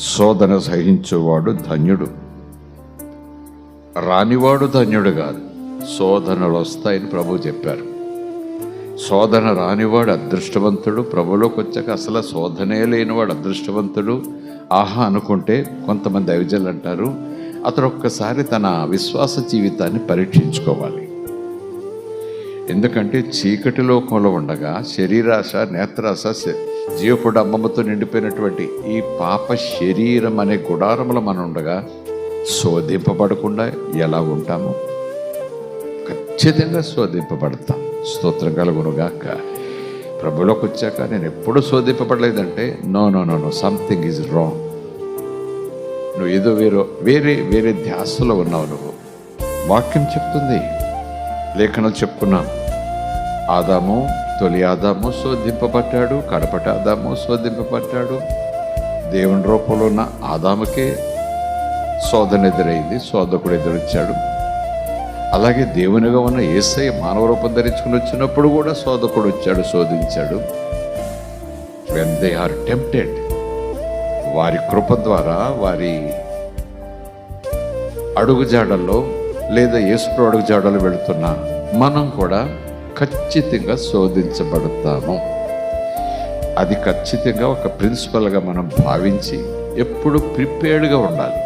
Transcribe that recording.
శోధన సహించువాడు ధన్యుడు. రానివాడు ధన్యుడు కాదు, శోధనలు వస్తాయని ప్రభు చెప్పారు. శోధన రానివాడు అదృష్టవంతుడు. ప్రభులోకి వచ్చాక అసలు శోధనే లేనివాడు అదృష్టవంతుడు. ఆహా అనుకుంటే కొంతమంది దైవజనులు అంటారు, అతడు ఒక్కసారి తన విశ్వాస జీవితాన్ని పరీక్షించుకోవాలి. ఎందుకంటే చీకటి లోకంలో ఉండగా శరీరాశ, నేత్రాశ, జీవపుడు అమ్మమ్మతో నిండిపోయినటువంటి ఈ పాప శరీరం అనే గుడారములో మనం ఉండగా శోధింపబడకుండా ఎలా ఉంటాము? ఖచ్చితంగా శోధింపబడతాం. స్తోత్రం కలుగునుగాక. ప్రభులోకి వచ్చాక నేను ఎప్పుడు శోధింపబడలేదంటే no no no no something is wrong. నువ్వు ఏదో వేరే ధ్యాసలో ఉన్నావు. నువ్వు వాక్యం చెప్తుంది, లేఖనం చెప్పుకున్నాం. తొలి ఆదాము శోధింపబడ్డాడు, కడపటి ఆదాము శోధింపబడ్డాడు. దేవుని రూపంలో ఉన్న ఆదాముకే శోధన ఎదురైంది, శోధకుడు ఎదురొచ్చాడు. అలాగే దేవునిగా ఉన్న యేసయ్య మానవ రూపం ధరించుకుని వచ్చినప్పుడు కూడా శోధకుడు వచ్చాడు, శోధించాడు. వెన్ దే ఆర్ టెంప్టెడ్, వారి కృప ద్వారా వారి అడుగుజాడల్లో లేదా యేసు అడుగుజాడలు వెళుతున్న మనం కూడా ఖచ్చితంగా శోధించబడతాము. అది ఖచ్చితంగా ఒక ప్రిన్సిపల్గా మనం భావించి ఎప్పుడు ప్రిపేర్డ్గా ఉండాలి.